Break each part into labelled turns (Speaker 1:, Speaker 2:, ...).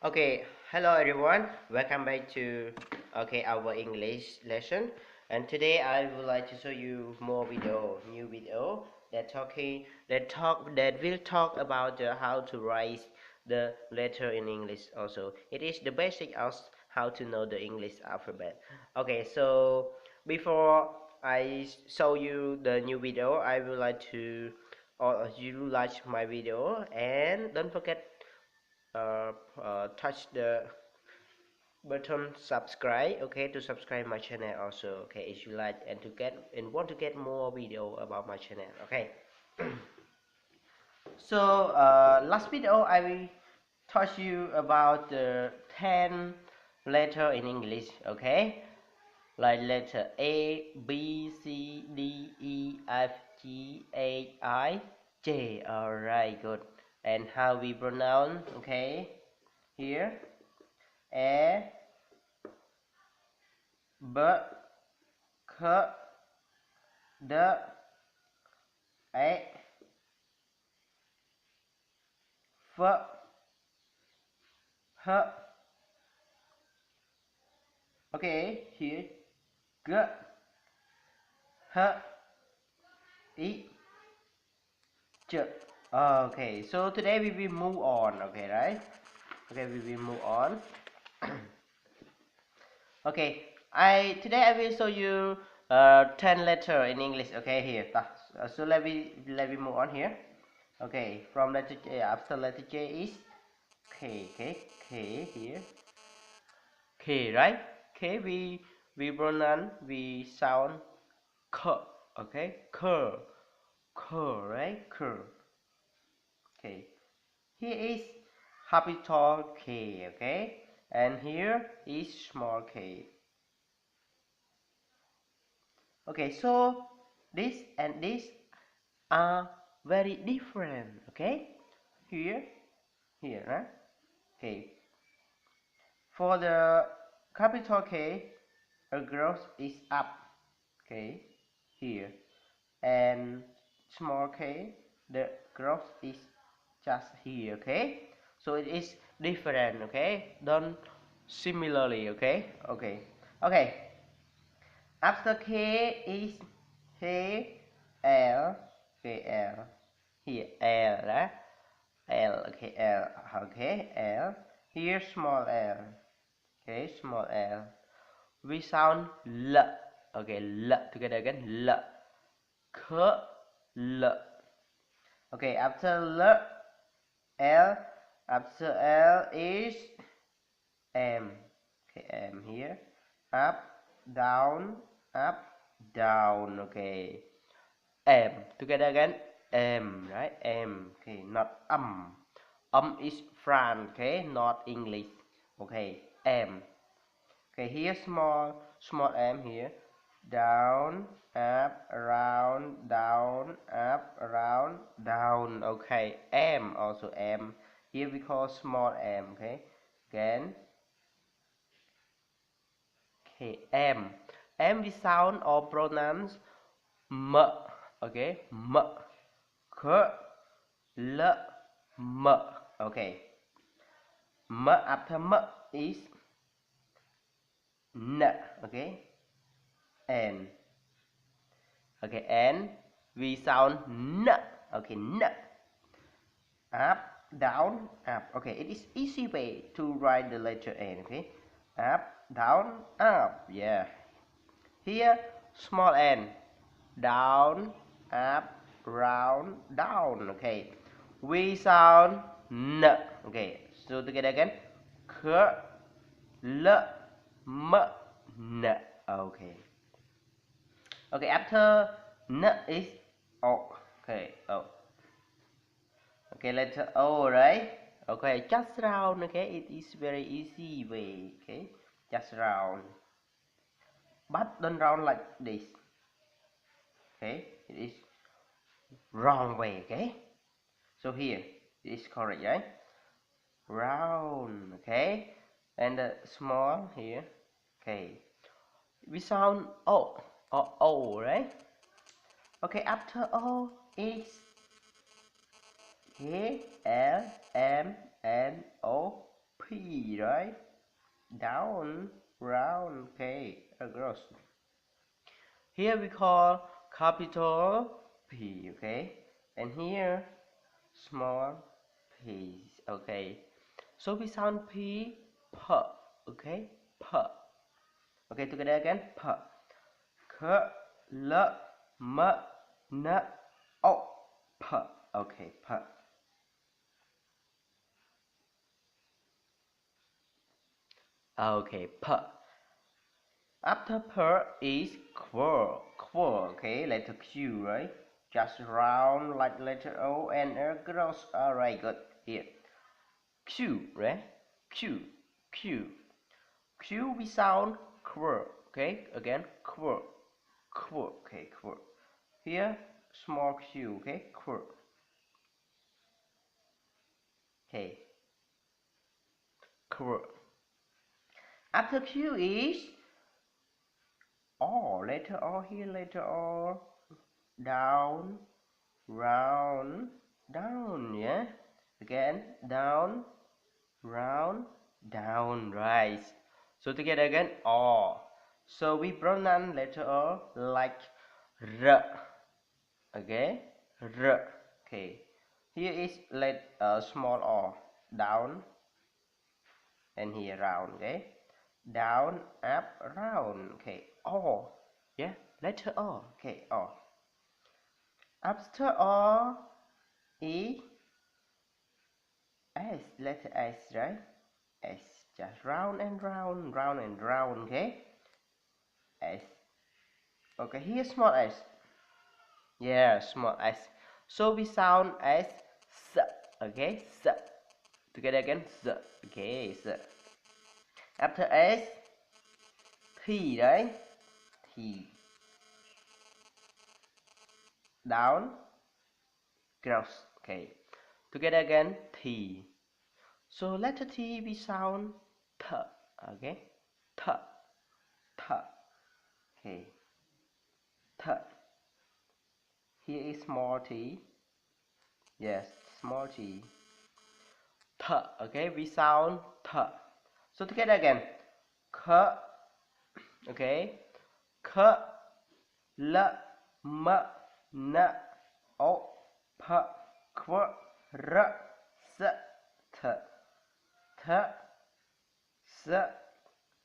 Speaker 1: Okay, hello everyone. Welcome back to our English lesson. And today I would like to show you new video that will talk about how to write the letter in English. Also, it is the basic of how to know the English alphabet. Okay, so before I show you the new video, I would like to or you like my video and don't forget touch the button subscribe, okay, to subscribe my channel also, okay, if you like and want to get more video about my channel, okay. So last video I will touch you about the 10 letter in English, okay, like letter A, B, C, D, E, F, G, H, I, J. All right, good. And how we pronounce, okay, here A, B, K, D, E, F, H. Okay, here G, H, I, J. Okay, so today we will move on. Okay, right? Okay, we will move on. Okay, today I will show you 10 letter in English. Okay, here. So let me move on here. Okay, from letter J, after letter J is K here. K, right? K we pronounce, we sound k. Okay, k, right? K. Okay, here is capital K. Okay, and here is small k. Okay, so this and this are very different. Okay, here, right? Okay, for the capital K, a growth is up. Okay, here, and small k, the growth is just here. Okay, so it is different. Okay, done similarly. Okay. After k is k, l, here l, right? L, okay, l, okay, l, here small l, okay, small l, we sound l. Okay, l together again, l, k, l. Okay, after l, after l is m. Okay, m here, up, down, up, down. Okay, m together again, m, right? M. Okay, not is France. Okay, not English. Okay, m. Okay, here small m here, down, up, around, down, up, around, down. Okay, m, also m, here we call small m. Okay, again, okay, m we sound or pronounce m. Okay, m, k, l, m. Okay, m after m is n. Okay, n. Okay, and we sound n. Okay, n. Up, down, up. Okay, it is easy way to write the letter n. Okay, up, down, up. Yeah. Here, small n. Down, up, round, down. Okay, we sound n. Okay, so together again, k, l, m, n. Okay. Okay, after n is o. Okay, o. Okay, letter o, right? Okay, just round. Okay, it is very easy way. Okay, just round, but don't round like this. Okay, it is wrong way. Okay, so here it is correct, right? Round. Okay, and the small here. Okay, we sound o, right? Okay, after o is K, L, M, N, O, P, right? Down, round, okay, across. Here we call capital P, okay? And here, small p, okay? So we sound P, P, okay? P. Okay, together again, P. K, L, M, N, O, P. Okay, P. Okay, P. After P is Q, Q, okay, letter Q, right? Just round like letter O and across. Alright, good. Here. Q, right? Q, Q. Q we sound Q, okay? Again, Q, Q, okay, Q. Here, small Q, okay? Q. Okay, Q. After Q is O, letter O here, letter O. Down, round, down, yeah? Again, down, round, down, right? So together again, O. So we pronounce letter O like R. Okay, R. Okay, here is let small O, down, and here round. Okay, down, up, round. Okay, O. Yeah, letter O. Okay, O. After O, E, S, letter S, right? S, just round and round, round and round. Okay, S. Okay, here small s. Yeah, small s. So we sound as s. Okay, s. Together again, s. Okay, s. After s, t, right? T. Down, cross. Okay. Together again, t. So letter t we sound t. Okay, t, t. Okay, t. Here is small t. Yes, small t. T. Okay, we sound t. So together again, k. Okay, k, l, m, n, o, p, q, r, s, t, t, s,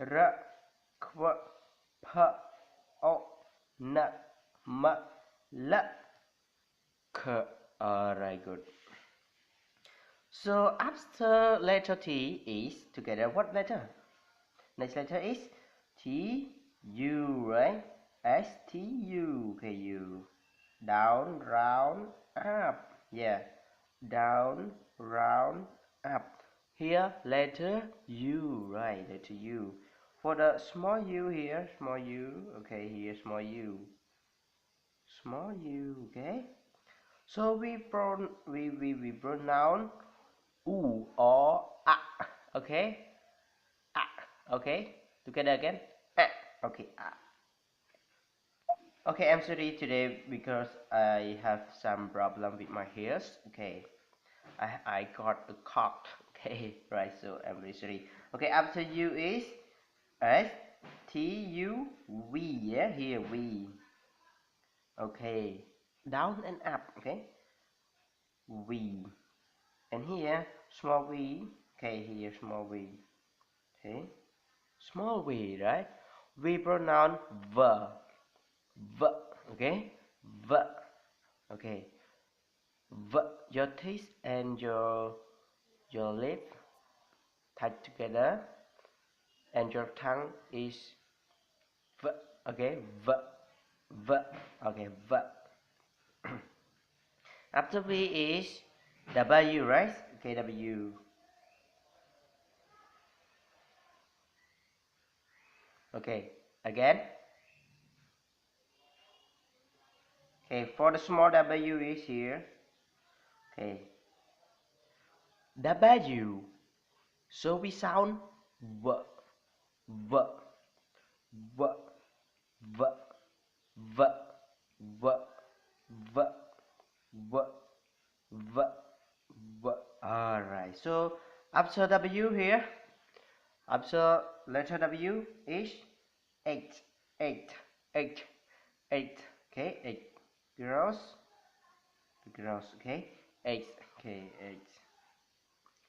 Speaker 1: r, q, p, o, n, m, l, k. Alright, good. So after letter T is together what letter? Next letter is T, U, right? S, T, U, okay, U. Down, round, up. Yeah, down, round, up. Here, letter U, right? Letter U. For the small U here, small U. Okay, here, small U. Small U, okay? So we pronounce U or A, okay? A, okay? Together again. A, okay, A. Okay, I'm sorry today because I have some problem with my ears. Okay, I got a cough. Okay, right, so I'm very sorry. Okay, after U is S, T, U, V, yeah, here V. Okay, down and up, okay, V. And here, small v, okay, here, small v, okay, small v, right? We pronounce V, V, okay, V, okay, V. Your teeth and your lip touch together, and your tongue is V, okay, V, V, okay, V. After V is W, right? Okay, W. Okay, again. Okay, for the small W is here. Okay, W. So we sound V, V, V, V, V, V, V, V, V, V. Alright, so After W here, after letter W is 8, 8, 8, 8. Okay, 8 girls, okay, 8, okay, 8.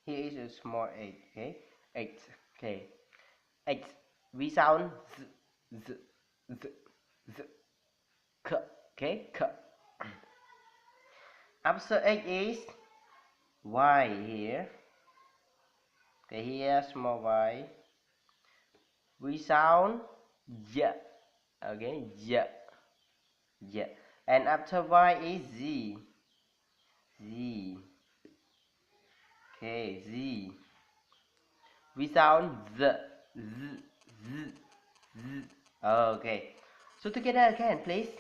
Speaker 1: Here is a small 8, okay, 8, okay, 8. We sound z, z, z, z, k, okay, k. After 8 is Y here. Okay, here small Y. We sound y. Okay, y, y. And after Y is Z. Z. Okay, Z. We sound z, z, z, z. Okay. So together again, please.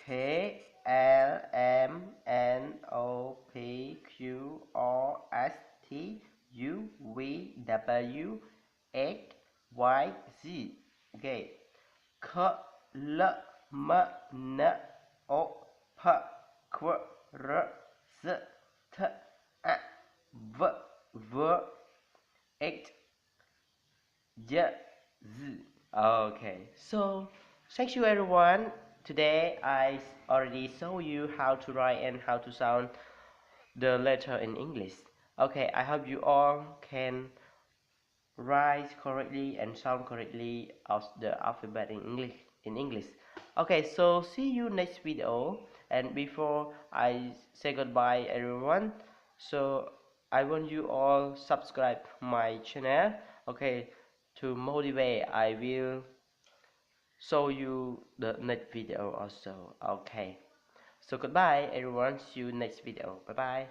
Speaker 1: K L M N O P Q R S T U V W X Y Z. Okay. K L M N O P Q R S T A V V X Y Z. Okay. So thank you everyone. Today I already show you how to write and how to sound the letter in English. Okay, I hope you all can write correctly and sound correctly of the alphabet in English. Okay, so see you next video. And before I say goodbye everyone, so I want you all subscribe my channel. Okay, to motivate I will show you the next video also. Okay, so goodbye everyone, see you next video. Bye bye.